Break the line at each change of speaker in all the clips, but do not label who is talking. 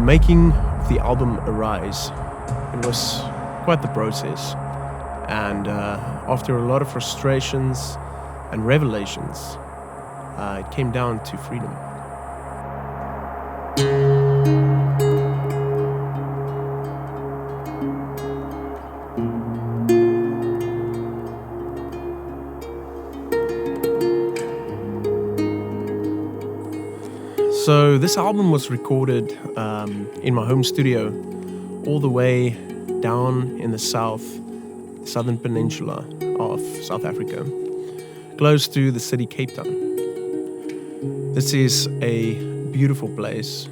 making the album Arise, it was quite the process. And after a lot of frustrations and revelations, it came down to freedom. So this album was recorded in my home studio, all the way down in the southern peninsula of South Africa, close to the city Cape Town. This is a beautiful place,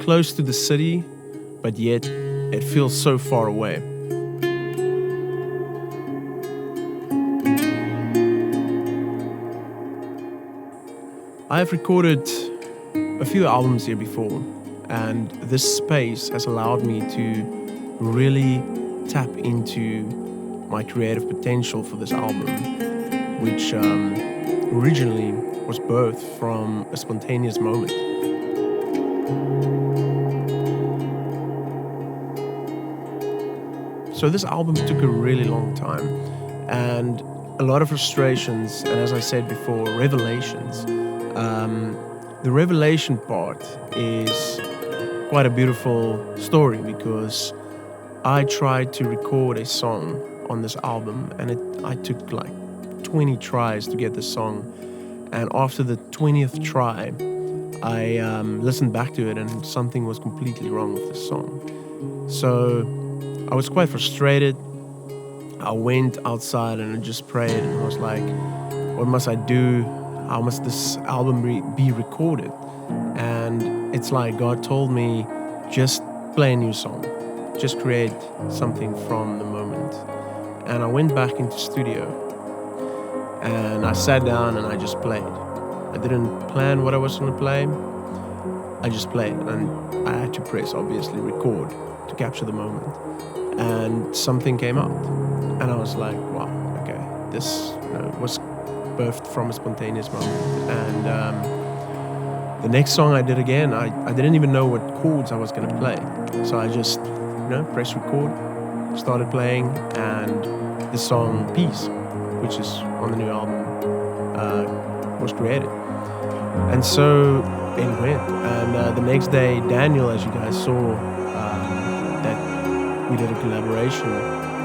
close to the city, but yet it feels so far away. I have recorded a few albums here before, and this space has allowed me to really tap into my creative potential for this album, which originally was birthed from a spontaneous moment. So this album took a really long time, and a lot of frustrations, and as I said before, revelations. The revelation part is quite a beautiful story, because I tried to record a song on this album, and I took like 20 tries to get the song. And after the 20th try, I listened back to it, and something was completely wrong with the song. So I was quite frustrated. I went outside and I just prayed, and I was like, what must I do? How must this album be recorded? And it's like God told me, just play a new song. Just create something from the moment. And I went back into studio, and I sat down and I just played. I didn't plan what I was going to play. I just played, and I had to press, obviously, record to capture the moment. And something came out, and I was like, wow, okay, this was birthed from a spontaneous moment. And the next song I did again, I didn't even know what chords I was going to play. So I just, pressed record, started playing, and the song Peace, which is on the new album, was created. And so it went. And the next day, Daniel, as you guys saw, that we did a collaboration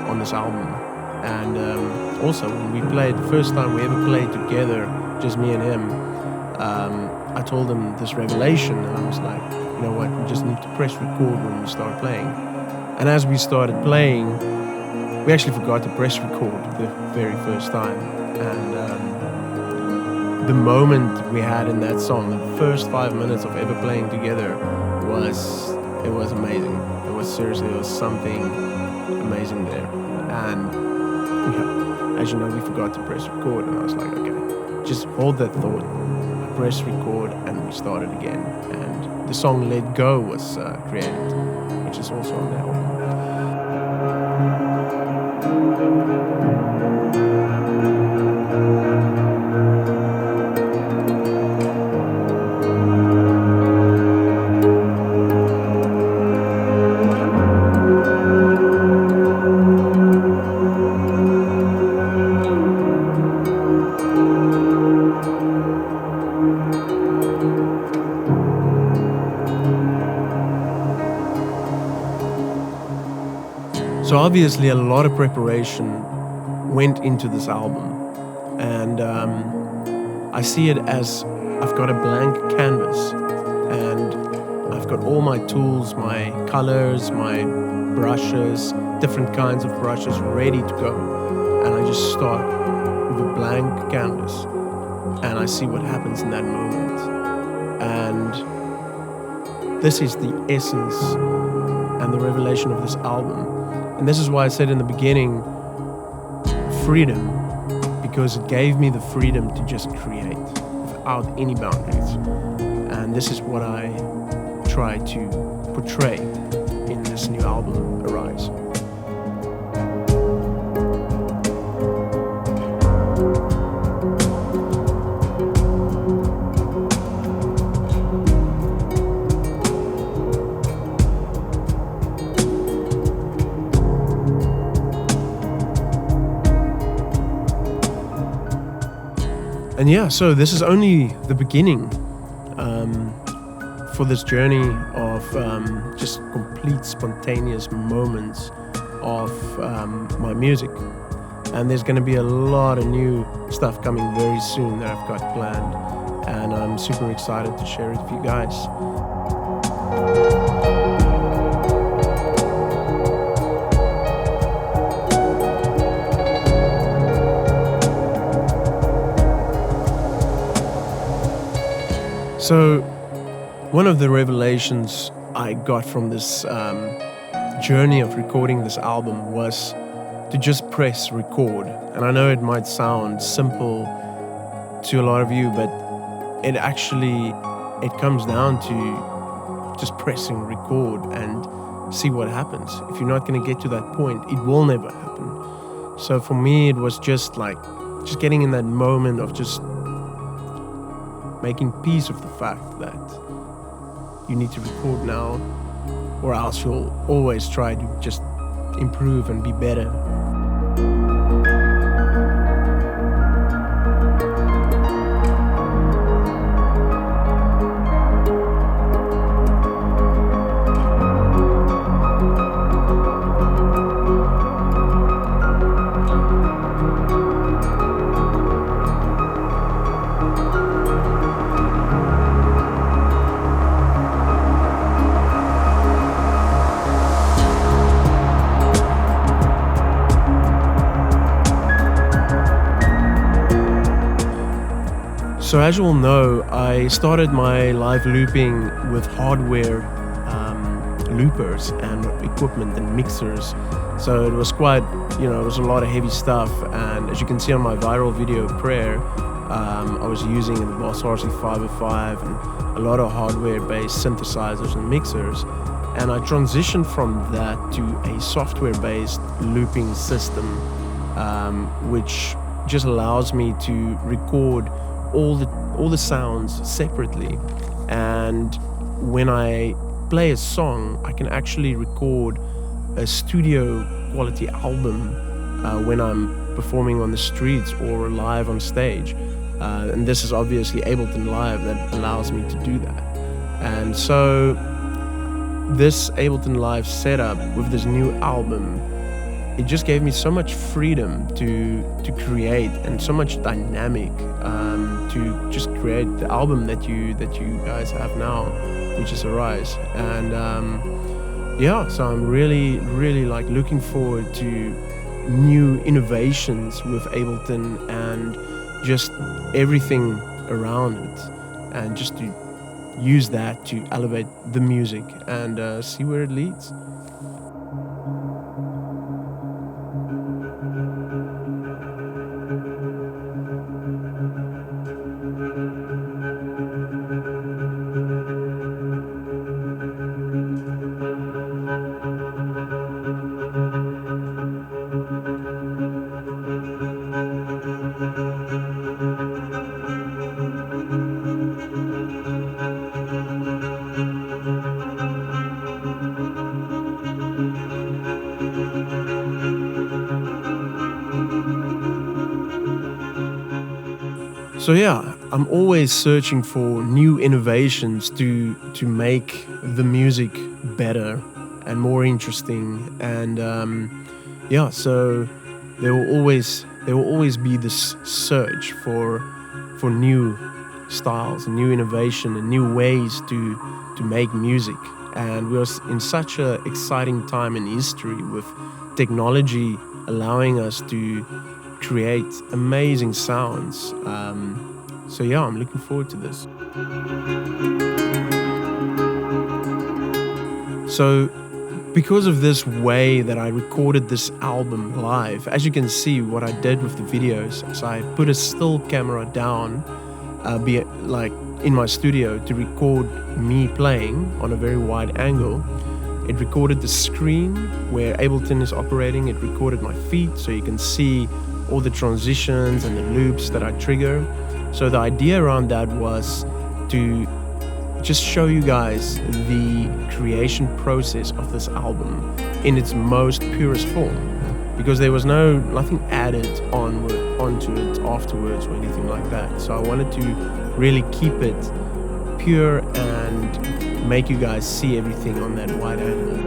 on this album. And also, when we played, the first time we ever played together, just me and him, I told him this revelation, and I was like, you know what, we just need to press record when we start playing. And as we started playing, we actually forgot to press record the very first time. And the moment we had in that song, the first 5 minutes of ever playing together, was amazing. It was something amazing there. And as you know, we forgot to press record, and I was like, okay, just hold that thought. I pressed record, and we started again. And the song Let Go was created, which is also on the album. So obviously a lot of preparation went into this album, and I see it as I've got a blank canvas, and I've got all my tools, my colors, my brushes, different kinds of brushes ready to go, and I just start with a blank canvas, and I see what happens in that moment. And this is the essence and the revelation of this album. And this is why I said in the beginning, freedom, because it gave me the freedom to just create without any boundaries. And this is what I try to portray in this new album, Arise. And yeah, so this is only the beginning for this journey of just complete spontaneous moments of my music. And there's going to be a lot of new stuff coming very soon that I've got planned, and I'm super excited to share it with you guys. So one of the revelations I got from this journey of recording this album was to just press record. And I know it might sound simple to a lot of you, but it comes down to just pressing record and see what happens. If you're not going to get to that point, it will never happen. So for me, it was just getting in that moment of just making peace of the fact that you need to record now, or else you'll always try to just improve and be better. So as you all know, I started my live looping with hardware loopers and equipment and mixers. So it was quite, it was a lot of heavy stuff. And as you can see on my viral video, Prayer, I was using the Boss RC505 and a lot of hardware-based synthesizers and mixers. And I transitioned from that to a software-based looping system, which just allows me to record all the sounds separately, and when I play a song, I can actually record a studio quality album when I'm performing on the streets or live on stage, and this is obviously Ableton Live that allows me to do that. And so this Ableton Live setup with this new album, it just gave me so much freedom to create, and so much dynamic to just create the album that you guys have now, which is Arise. And so I'm really looking forward to new innovations with Ableton and just everything around it, and just to use that to elevate the music and see where it leads. So yeah, I'm always searching for new innovations to make the music better and more interesting. And so there will always be this search for new styles and new innovation and new ways to make music. And we're in such an exciting time in history with technology allowing us to create amazing sounds. So yeah, I'm looking forward to this. So because of this way that I recorded this album live, as you can see what I did with the videos, so I put a still camera down in my studio to record me playing on a very wide angle. It recorded the screen where Ableton is operating. It recorded my feet, so you can see all the transitions and the loops that I trigger. So the idea around that was to just show you guys the creation process of this album in its most purest form. because there was nothing added onto it afterwards or anything like that. So I wanted to really keep it pure and make you guys see everything on that wide angle.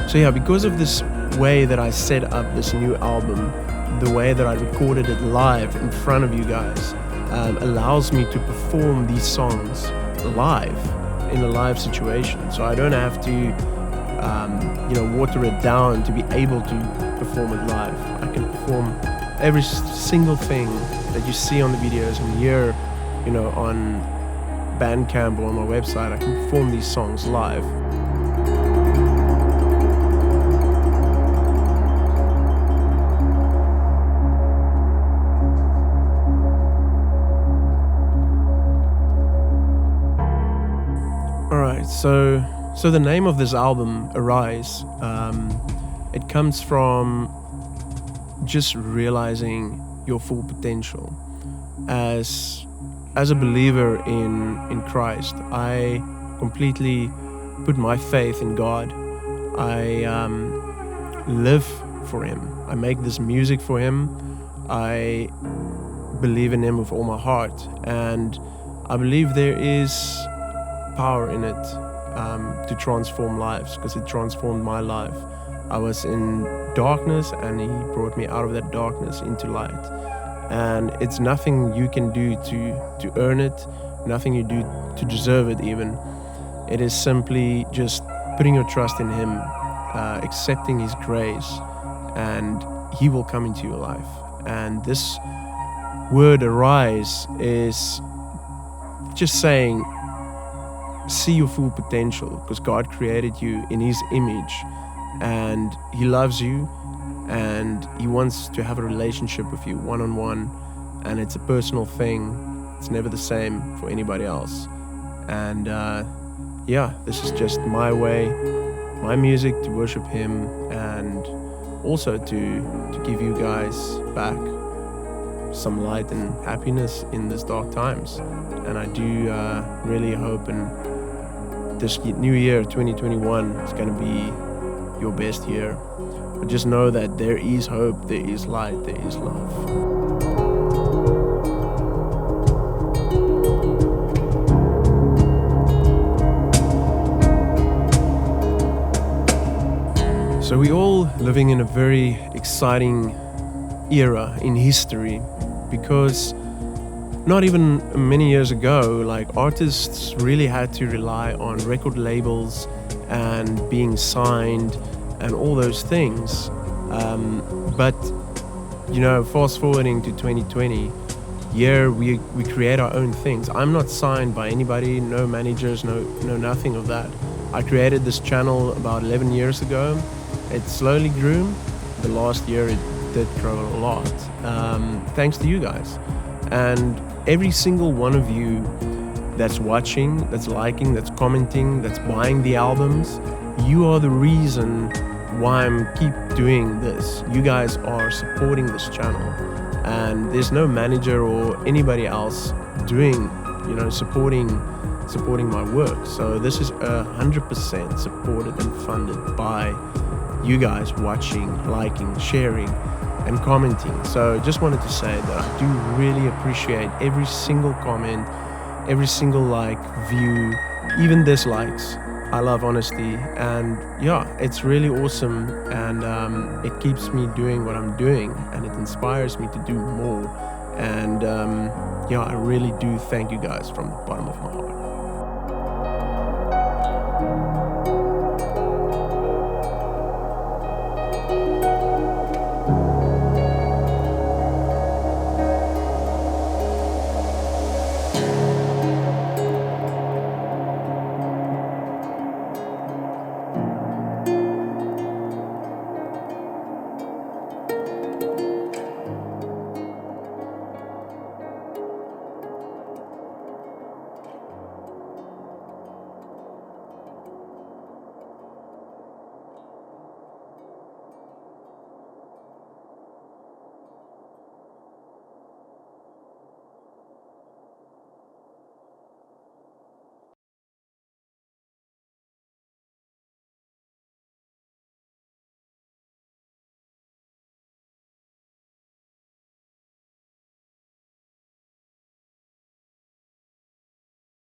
So yeah, because of this way that I set up this new album, the way that I recorded it live in front of you guys, allows me to perform these songs live in a live situation. So I don't have to, water it down to be able to perform it live. I can perform every single thing that you see on the videos and hear, on Bandcamp or on my website. I can perform these songs live. So the name of this album, Arise, it comes from just realizing your full potential. As a believer in Christ, I completely put my faith in God. I live for Him. I make this music for Him. I believe in Him with all my heart, and I believe there is power in it to transform lives, because it transformed my life. I was in darkness and He brought me out of that darkness into light, and it's nothing you can do to earn it, nothing you do to deserve it even. It is simply just putting your trust in Him, accepting His grace, and He will come into your life. And this word arise is just saying, see your full potential, because God created you in His image and He loves you and He wants to have a relationship with you one-on-one, and it's a personal thing. It's never the same for anybody else. And this is just my way, my music to worship Him, and also to give you guys back some light and happiness in these dark times. And I do really hope this new year, 2021, is going to be your best year. But just know that there is hope, there is light, there is love. So we're all living in a very exciting era in history, because not even many years ago, artists really had to rely on record labels and being signed and all those things. But fast forwarding to 2020, we create our own things. I'm not signed by anybody, no managers, no nothing of that. I created this channel about 11 years ago. It slowly grew. The last year it did grow a lot, thanks to you guys. And every single one of you that's watching, that's liking, that's commenting, that's buying the albums, you are the reason why I'm keep doing this. You guys are supporting this channel, and there's no manager or anybody else doing, supporting my work. So this is 100% supported and funded by you guys watching, liking, sharing, and commenting. So just wanted to say that I do really appreciate every single comment, every single view, even dislikes. I love honesty, and it's really awesome, and it keeps me doing what I'm doing, and it inspires me to do more. And I really do thank you guys from the bottom of my heart.